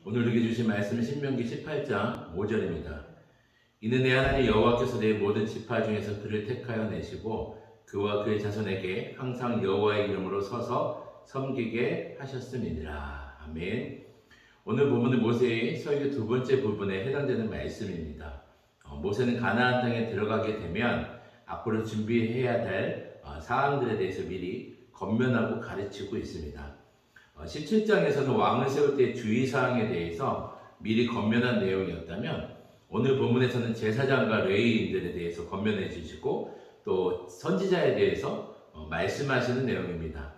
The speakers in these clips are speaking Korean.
오늘 우리에게 주신 말씀은 신명기 18장 5절입니다. 이는 내 하나님 여호와께서 내 모든 지파 중에서 그를 택하여 내시고 그와 그의 자손에게 항상 여호와의 이름으로 서서 섬기게 하셨음이니라. 아멘. 오늘 본문은 모세의 설교 두 번째 부분에 해당되는 말씀입니다. 모세는 가나안 땅에 들어가게 되면 앞으로 준비해야 될 사항들에 대해서 미리 권면하고 가르치고 있습니다. 17장에서는 왕을 세울 때 주의사항에 대해서 미리 권면한 내용이었다면 오늘 본문에서는 제사장과 레위인들에 대해서 권면해 주시고 또 선지자에 대해서 말씀하시는 내용입니다.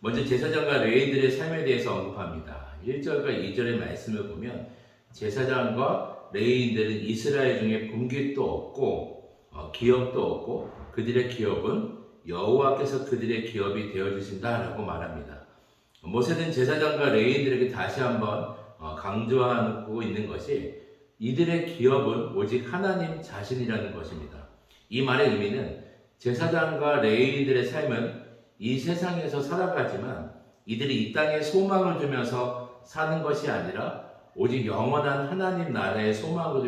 먼저 제사장과 레위인들의 삶에 대해서 언급합니다. 1절과 2절의 말씀을 보면 제사장과 레위인들은 이스라엘 중에 분깃도 없고 기업도 없고 그들의 기업은 여호와께서 그들의 기업이 되어주신다라고 말합니다. 모세는 제사장과 레위인들에게 다시 한번 강조하고 있는 것이 이들의 기업은 오직 하나님 자신이라는 것입니다. 이 말의 의미는 제사장과 레위인들의 삶은 이 세상에서 살아가지만 이들이 이 땅에 소망을 두면서 사는 것이 아니라 오직 영원한 하나님 나라에 소망을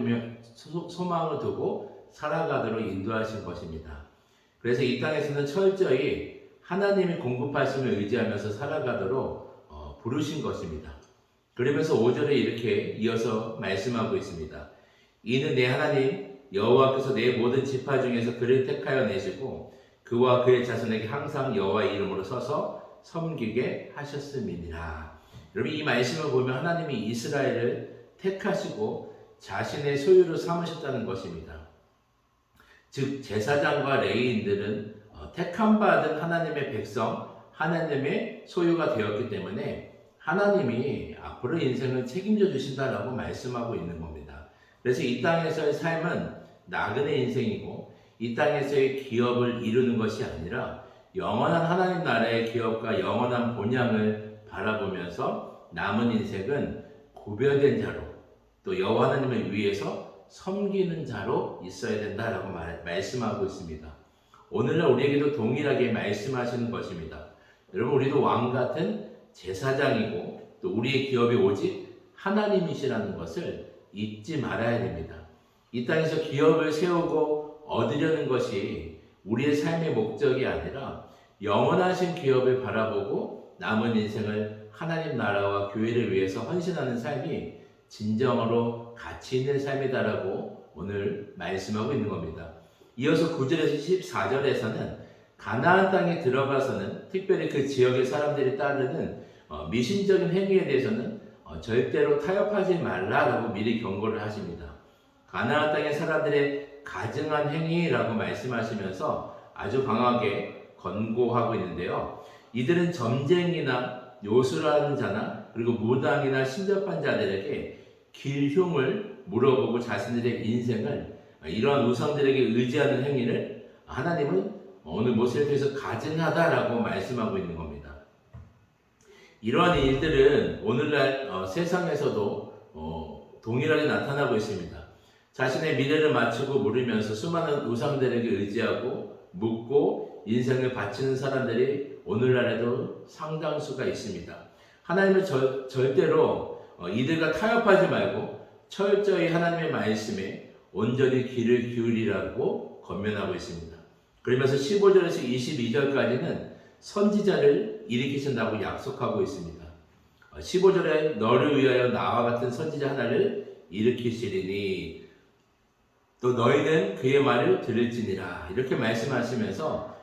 두고 살아가도록 인도하신 것입니다. 그래서 이 땅에서는 철저히 하나님이 공급하심을 의지하면서 살아가도록 부르신 것입니다. 그러면서 5절에 이렇게 이어서 말씀하고 있습니다. 이는 내 하나님 여호와께서 내 모든 지파 중에서 그를 택하여 내시고 그와 그의 자손에게 항상 여호와의 이름으로 서서 섬기게 하셨음이니라. 여러분, 이 말씀을 보면 하나님이 이스라엘을 택하시고 자신의 소유로 삼으셨다는 것입니다. 즉 제사장과 레위인들은 택함받은 하나님의 백성, 하나님의 소유가 되었기 때문에 하나님이 앞으로 인생을 책임져 주신다라고 말씀하고 있는 겁니다. 그래서 이 땅에서의 삶은 나그네 인생이고 이 땅에서의 기업을 이루는 것이 아니라 영원한 하나님 나라의 기업과 영원한 본향을 바라보면서 남은 인생은 구별된 자로 또 여호와 하나님을 위해서 섬기는 자로 있어야 된다라고 말씀하고 있습니다. 오늘날 우리에게도 동일하게 말씀하시는 것입니다. 여러분, 우리도 왕 같은 제사장이고 또 우리의 기업이 오직 하나님이시라는 것을 잊지 말아야 됩니다. 이 땅에서 기업을 세우고 얻으려는 것이 우리의 삶의 목적이 아니라 영원하신 기업을 바라보고 남은 인생을 하나님 나라와 교회를 위해서 헌신하는 삶이 진정으로 가치 있는 삶이다라고 오늘 말씀하고 있는 겁니다. 이어서 9절에서 14절에서는 가나안 땅에 들어가서는 특별히 그 지역의 사람들이 따르는 미신적인 행위에 대해서는 절대로 타협하지 말라라고 미리 경고를 하십니다. 가나안 땅의 사람들의 가증한 행위라고 말씀하시면서 아주 강하게 권고하고 있는데요. 이들은 점쟁이나 요술하는 자나 그리고 무당이나 신접한 자들에게 길흉을 물어보고 자신들의 인생을 이러한 우상들에게 의지하는 행위를 하나님은 오늘 모세를 통해서 가증하다라고 말씀하고 있는 겁니다. 이러한 일들은 오늘날 세상에서도 동일하게 나타나고 있습니다. 자신의 미래를 맞추고 물으면서 수많은 우상들에게 의지하고 묻고 인생을 바치는 사람들이 오늘날에도 상당수가 있습니다. 하나님은 절대로 이들과 타협하지 말고 철저히 하나님의 말씀에 온전히 귀를 기울이라고 권면하고 있습니다. 그러면서 15절에서 22절까지는 선지자를 일으키신다고 약속하고 있습니다. 15절에 너를 위하여 나와 같은 선지자 하나를 일으키시리니 또 너희는 그의 말을 들을지니라 이렇게 말씀하시면서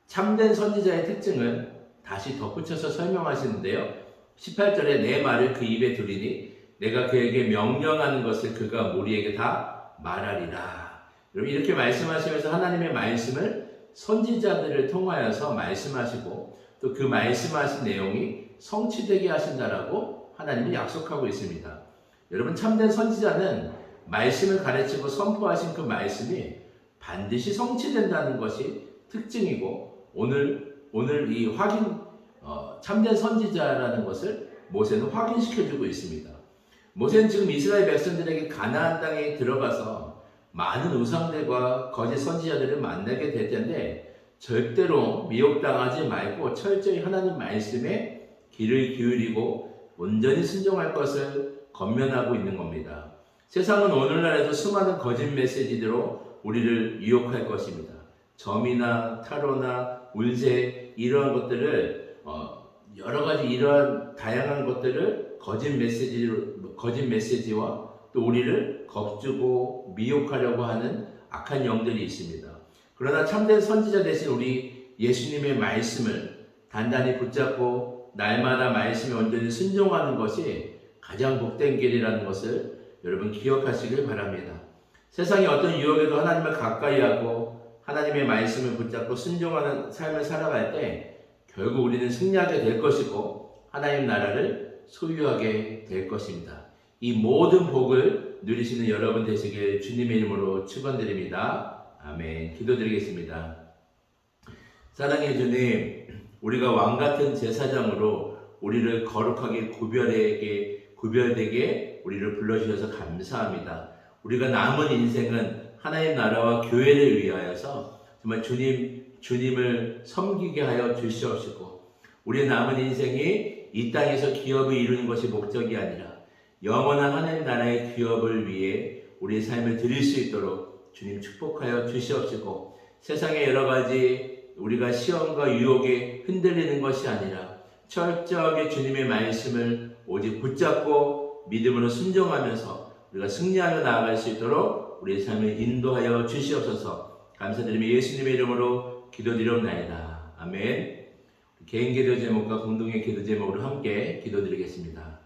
참된 선지자의 특징을 다시 덧붙여서 설명하시는데요. 18절에 내 말을 그 입에 두리니 내가 그에게 명령하는 것을 그가 무리에게 다 말하리라. 여러분, 이렇게 말씀하시면서 하나님의 말씀을 선지자들을 통하여서 말씀하시고 또 그 말씀하신 내용이 성취되게 하신다라고 하나님이 약속하고 있습니다. 여러분, 참된 선지자는 말씀을 가르치고 선포하신 그 말씀이 반드시 성취된다는 것이 특징이고 오늘 이 참된 선지자라는 것을 모세는 확인시켜주고 있습니다. 모세는 지금 이스라엘 백성들에게 가나안 땅에 들어가서 많은 우상들과 거짓 선지자들을 만나게 될 텐데 절대로 미혹당하지 말고 철저히 하나님 말씀에 귀를 기울이고 온전히 순종할 것을 권면하고 있는 겁니다. 세상은 오늘날에도 수많은 거짓 메시지로 우리를 유혹할 것입니다. 점이나 타로나 운세 이러한 것들을 여러 가지 이러한 다양한 것들을 거짓 메시지와 또 우리를 겁주고 미혹하려고 하는 악한 영들이 있습니다. 그러나 참된 선지자 대신 우리 예수님의 말씀을 단단히 붙잡고 날마다 말씀에 온전히 순종하는 것이 가장 복된 길이라는 것을 여러분 기억하시길 바랍니다. 세상의 어떤 유혹에도 하나님을 가까이 하고 하나님의 말씀을 붙잡고 순종하는 삶을 살아갈 때 결국 우리는 승리하게 될 것이고 하나님 나라를 소유하게 될 것입니다. 이 모든 복을 누리시는 여러분 되시길 주님의 이름으로 축원드립니다. 아멘. 기도드리겠습니다. 사랑의 주님, 우리가 왕같은 제사장으로 우리를 거룩하게 구별되게 우리를 불러주셔서 감사합니다. 우리가 남은 인생은 하나님 나라와 교회를 위하여서 정말 주님을 섬기게 하여 주시옵시고, 우리의 남은 인생이 이 땅에서 기업을 이루는 것이 목적이 아니라 영원한 하나님 나라의 기업을 위해 우리의 삶을 드릴 수 있도록 주님 축복하여 주시옵시고, 세상의 여러 가지 우리가 시험과 유혹에 흔들리는 것이 아니라 철저하게 주님의 말씀을 오직 붙잡고 믿음으로 순종하면서 우리가 승리하며 나아갈 수 있도록 우리의 삶을 인도하여 주시옵소서. 감사드리며 예수님의 이름으로 기도드리옵나이다. 아멘. 개인 기도 제목과 공동의 기도 제목으로 함께 기도드리겠습니다.